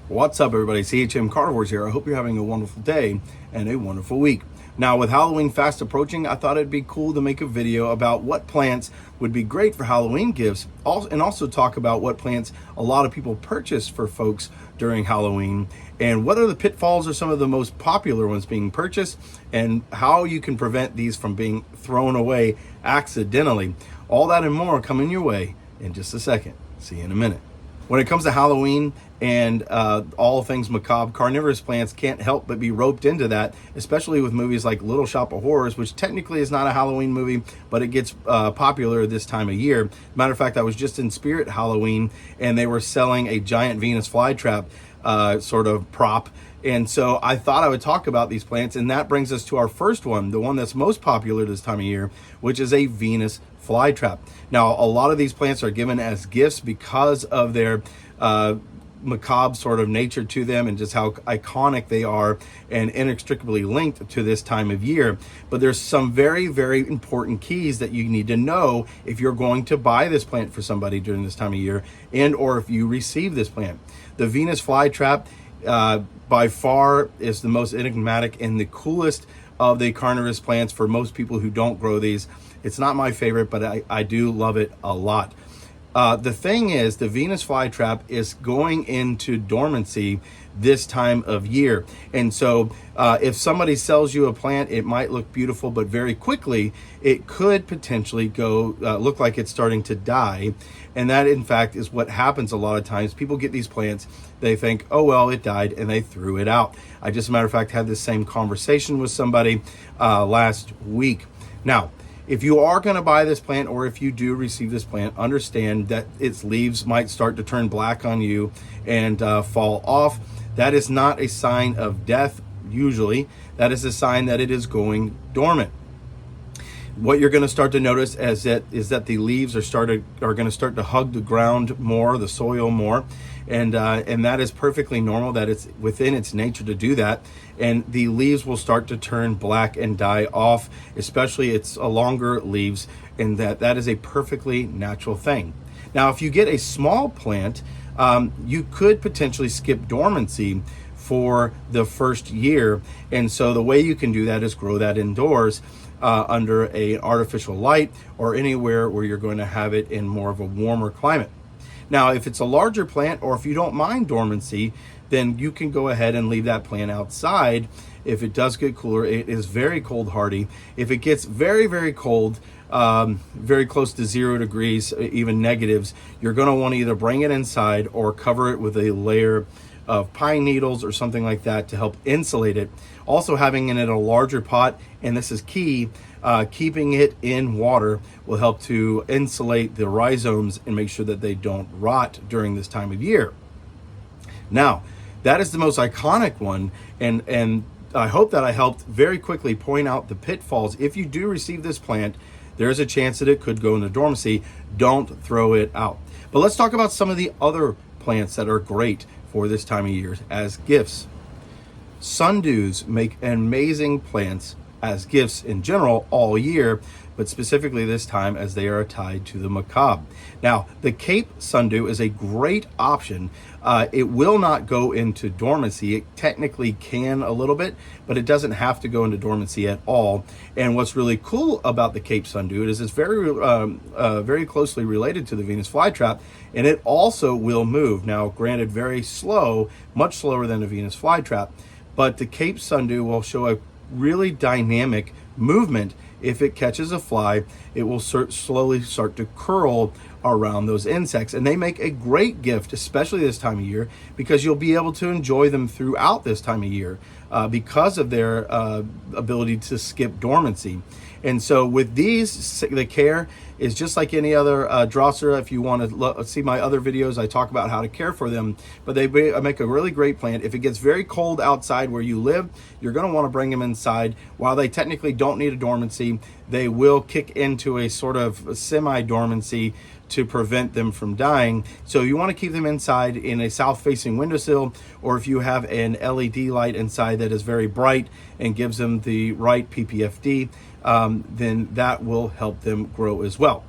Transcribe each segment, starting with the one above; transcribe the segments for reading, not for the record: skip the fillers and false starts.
What's up, everybody? CHM Carnivorous here. I hope you're having a wonderful day and a wonderful week. Now, with Halloween fast approaching, I thought it'd be cool to make a video about what plants would be great for Halloween gifts, and also talk about what plants a lot of people purchase for folks during Halloween, and what are the pitfalls or some of the most popular ones being purchased, and how you can prevent these from being thrown away accidentally. All that and more coming your way in just a second. See you in a minute. When it comes to Halloween and all things macabre, carnivorous plants can't help but be roped into that, especially with movies like Little Shop of Horrors, which technically is not a Halloween movie, but it gets popular this time of year. Matter of fact, I was just in Spirit Halloween, and they were selling a giant Venus flytrap sort of prop. And so I thought I would talk about these plants, and that brings us to our first one, the one that's most popular this time of year, which is a Venus flytrap. Now, a lot of these plants are given as gifts because of their macabre sort of nature to them, and just how iconic they are and inextricably linked to this time of year. But there's some very, very important keys that you need to know if you're going to buy this plant for somebody during this time of year, and or if you receive this plant. The Venus flytrap by far is the most enigmatic and the coolest of the carnivorous plants for most people who don't grow these. It's not my favorite, but I do love it a lot. The thing is, the Venus flytrap is going into dormancy this time of year. And so if somebody sells you a plant, it might look beautiful, but very quickly it could potentially go look like it's starting to die. And that, in fact, is what happens a lot of times. People get these plants, they think, oh, well, it died, and they threw it out. I just, a matter of fact, had this same conversation with somebody last week. Now, if you are going to buy this plant, or if you do receive this plant, understand that its leaves might start to turn black on you and fall off. That is not a sign of death, usually. That is a sign that it is going dormant. What you're going to start to notice is that the leaves are going to start to hug the ground more, the soil more, and that is perfectly normal. That it's within its nature to do that, and the leaves will start to turn black and die off, especially its longer leaves, and that is a perfectly natural thing. Now, if you get a small plant, you could potentially skip dormancy for the first year, and so the way you can do that is grow that indoors under an artificial light, or anywhere where you're going to have it in more of a warmer climate. Now, if it's a larger plant, or if you don't mind dormancy, then you can go ahead and leave that plant outside. If it does get cooler, it is very cold hardy. If it gets very, very cold, very close to 0 degrees, even negatives, you're going to want to either bring it inside or cover it with a layer of pine needles or something like that to help insulate it. Also, having it in a larger pot, and this is key, keeping it in water will help to insulate the rhizomes and make sure that they don't rot during this time of year. Now, that is the most iconic one, and I hope that I helped very quickly point out the pitfalls. If you do receive this plant, there's a chance that it could go into dormancy. Don't throw it out. But let's talk about some of the other plants that are great for this time of year as gifts. Sundews make amazing plants as gifts in general all year, but specifically this time as they are tied to the macabre. Now, the Cape sundew is a great option. It will not go into dormancy. It technically can a little bit, but it doesn't have to go into dormancy at all. And what's really cool about the Cape sundew is it's very closely related to the Venus flytrap, and it also will move. Now, granted, very slow, much slower than the Venus flytrap, but the Cape sundew will show a really dynamic movement. If it catches a fly, it will slowly start to curl around those insects, and they make a great gift, especially this time of year, because you'll be able to enjoy them throughout this time of year because of their ability to skip dormancy. And so with these, the care is just like any other Drosera. If you want to see my other videos, I talk about how to care for them, but they make a really great plant. If it gets very cold outside where you live, you're going to want to bring them inside. While they technically don't need a dormancy, they will kick into a sort of semi-dormancy to prevent them from dying. So you want to keep them inside in a south-facing windowsill, or if you have an LED light inside that is very bright and gives them the right PPFD, then that will help them grow as well.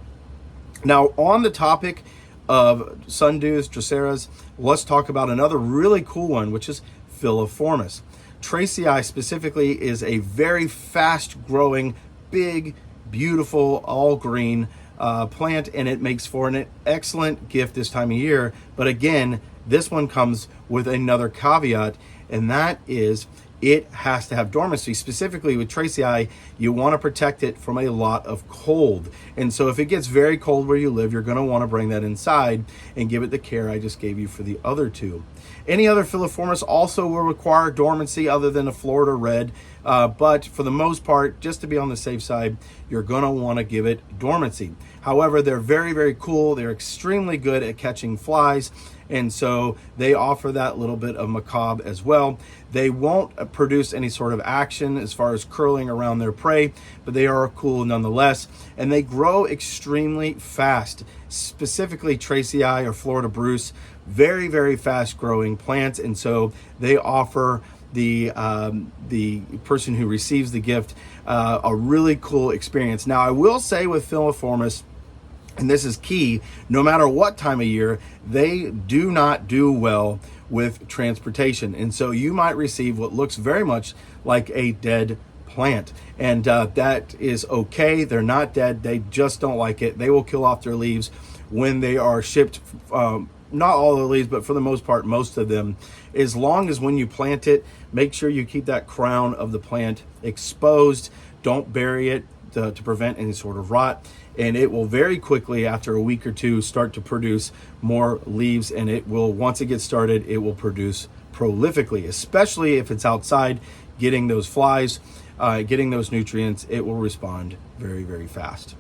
Now, on the topic of sundews, dracaeras, let's talk about another really cool one, which is Filiformis. Sarracenia specifically is a very fast growing, big, beautiful, all green plant, and it makes for an excellent gift this time of year. But again, this one comes with another caveat, and that is it has to have dormancy. Specifically with Sarracenia, you want to protect it from a lot of cold. And so if it gets very cold where you live, you're going to want to bring that inside and give it the care I just gave you for the other two. Any other Filiformis also will require dormancy other than a Florida red. But for the most part, just to be on the safe side, you're going to want to give it dormancy. However, they're very, very cool. They're extremely good at catching flies. And so they offer that little bit of macabre as well. They won't produce any sort of action as far as curling around their prey, but they are cool nonetheless. And they grow extremely fast, specifically Sarracenia or Florida Bruce, very, very fast growing plants. And so they offer the person who receives the gift a really cool experience. Now, I will say with Filiformis, and this is key, no matter what time of year, they do not do well with transportation. And so you might receive what looks very much like a dead plant. And that is okay. They're not dead. They just don't like it. They will kill off their leaves when they are shipped. Not all the leaves, but for the most part, most of them. As long as when you plant it, make sure you keep that crown of the plant exposed. Don't bury it to prevent any sort of rot. And it will very quickly, after a week or two, start to produce more leaves. And it will, once it gets started, it will produce prolifically, especially if it's outside getting those flies, getting those nutrients. It will respond very, very fast.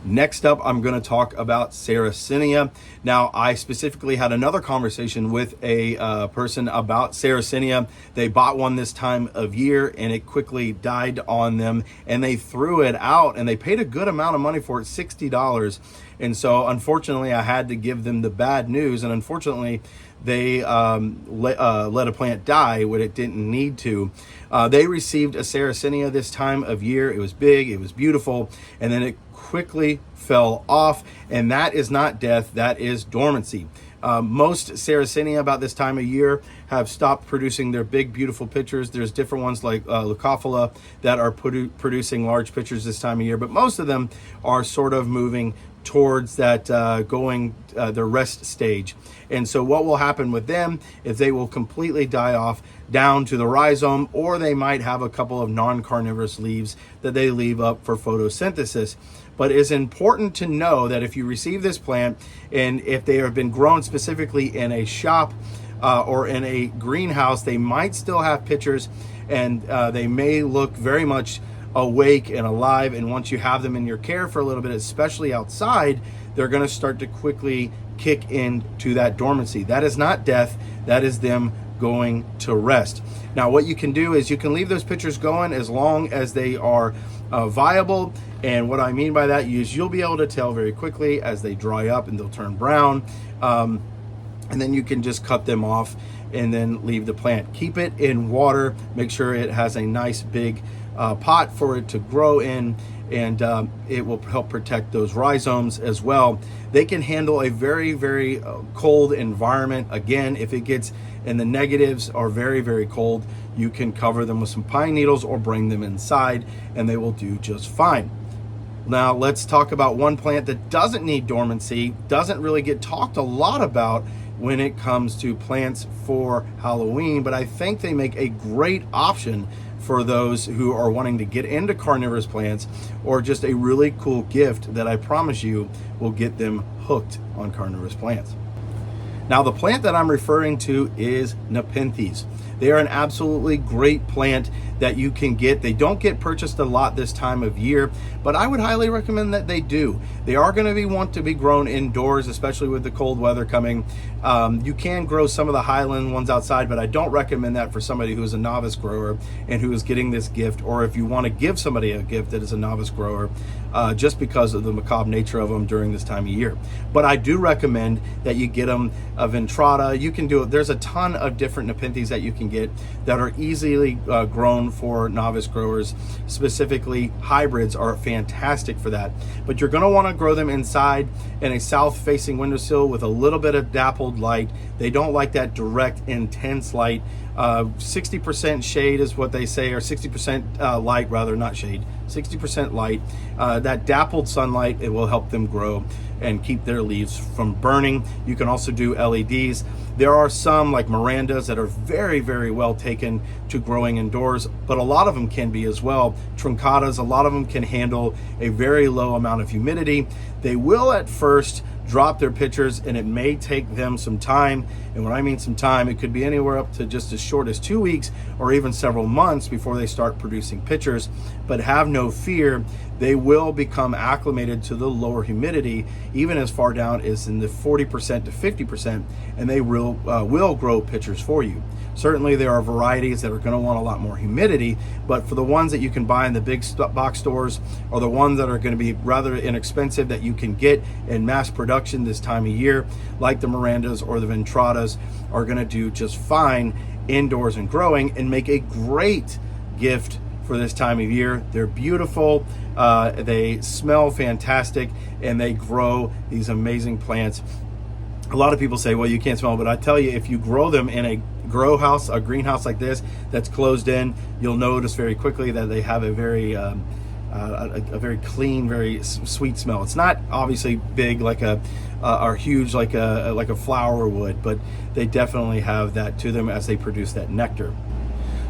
Next up, I'm going to talk about Sarracenia. Now, I specifically had another conversation with a person about Sarracenia. They bought one this time of year and it quickly died on them, and they threw it out, and they paid a good amount of money for it, $60. And so unfortunately, I had to give them the bad news, and unfortunately, they let a plant die when it didn't need to. They received a Sarracenia this time of year. It was big, it was beautiful, and then it quickly fell off, and that is not death, that is dormancy. Most Sarracenia about this time of year have stopped producing their big, beautiful pictures. There's different ones like Leucophila that are producing large pictures this time of year, but most of them are sort of moving towards that the rest stage. And so what will happen with them is they will completely die off down to the rhizome, or they might have a couple of non-carnivorous leaves that they leave up for photosynthesis. But it's important to know that if you receive this plant, and if they have been grown specifically in a shop or in a greenhouse, they might still have pictures, and they may look very much awake and alive. And once you have them in your care for a little bit, especially outside, they're going to start to quickly kick into that dormancy. That is not death, that is them going to rest. Now, what you can do is you can leave those pictures going as long as they are viable. And what I mean by that is you'll be able to tell very quickly as they dry up and they'll turn brown. And then you can just cut them off and then leave the plant. Keep it in water. Make sure it has a nice big pot for it to grow in, and it will help protect those rhizomes as well. They can handle a very, very cold environment. Again, if it gets in the negatives or very, very cold, you can cover them with some pine needles or bring them inside, and they will do just fine. Now, let's talk about one plant that doesn't need dormancy, doesn't really get talked a lot about when it comes to plants for Halloween, but I think they make a great option for those who are wanting to get into carnivorous plants, or just a really cool gift that I promise you will get them hooked on carnivorous plants. Now, the plant that I'm referring to is Nepenthes. They are an absolutely great plant that you can get. They don't get purchased a lot this time of year, but I would highly recommend that they do. They are going to want to be grown indoors, especially with the cold weather coming. You can grow some of the highland ones outside, but I don't recommend that for somebody who is a novice grower and who is getting this gift, or if you want to give somebody a gift that is a novice grower, just because of the macabre nature of them during this time of year. But I do recommend that you get them a ventrata. You can do it. There's a ton of different Nepenthes that you can can get that are easily grown for novice growers. Specifically, hybrids are fantastic for that. But you're going to want to grow them inside in a south-facing windowsill with a little bit of dappled light. They don't like that direct, intense light. 60% shade is what they say, or 60% light rather, not shade, 60% light. That dappled sunlight, it will help them grow and keep their leaves from burning. You can also do LEDs. There are some like Mirandas that are very, very well taken to growing indoors, but a lot of them can be as well. Truncatas, a lot of them can handle a very low amount of humidity. They will at first drop their pitchers, and it may take them some time. And when I mean some time, it could be anywhere up to just as short as 2 weeks or even several months before they start producing pitchers. But have no fear, they will become acclimated to the lower humidity, even as far down as in the 40% to 50%, and they will grow pitchers for you. Certainly there are varieties that are going to want a lot more humidity, but for the ones that you can buy in the big box stores, or the ones that are going to be rather inexpensive that you can get in mass production this time of year, like the Mirandas or the Ventradas, are going to do just fine indoors and growing and make a great gift for this time of year. They're beautiful, they smell fantastic, and they grow these amazing plants. A lot of people say, well, you can't smell, but I tell you, if you grow them in a grow house, a greenhouse like this that's closed in, you'll notice very quickly that they have a very clean, very sweet smell. It's not obviously big like or huge like a flower would, but they definitely have that to them as they produce that nectar.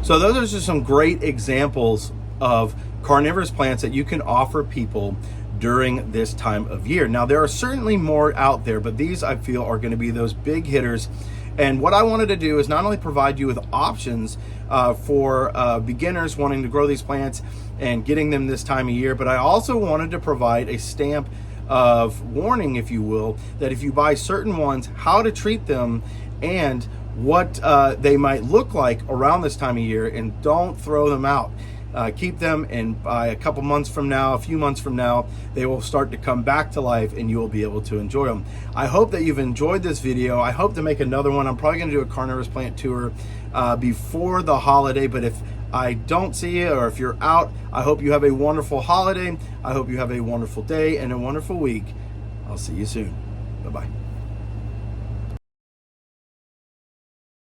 So those are just some great examples of carnivorous plants that you can offer people during this time of year. Now, there are certainly more out there, but these I feel are going to be those big hitters. And what I wanted to do is not only provide you with options for beginners wanting to grow these plants and getting them this time of year, but I also wanted to provide a stamp of warning, if you will, that if you buy certain ones, how to treat them and what they might look like around this time of year, and don't throw them out. Keep them, and by a couple months from now, a few months from now, they will start to come back to life and you will be able to enjoy them. I hope that you've enjoyed this video. I hope to make another one. I'm probably going to do a carnivorous plant tour before the holiday, but if I don't see you, or if you're out, I hope you have a wonderful holiday. I hope you have a wonderful day and a wonderful week. I'll see you soon. Bye-bye.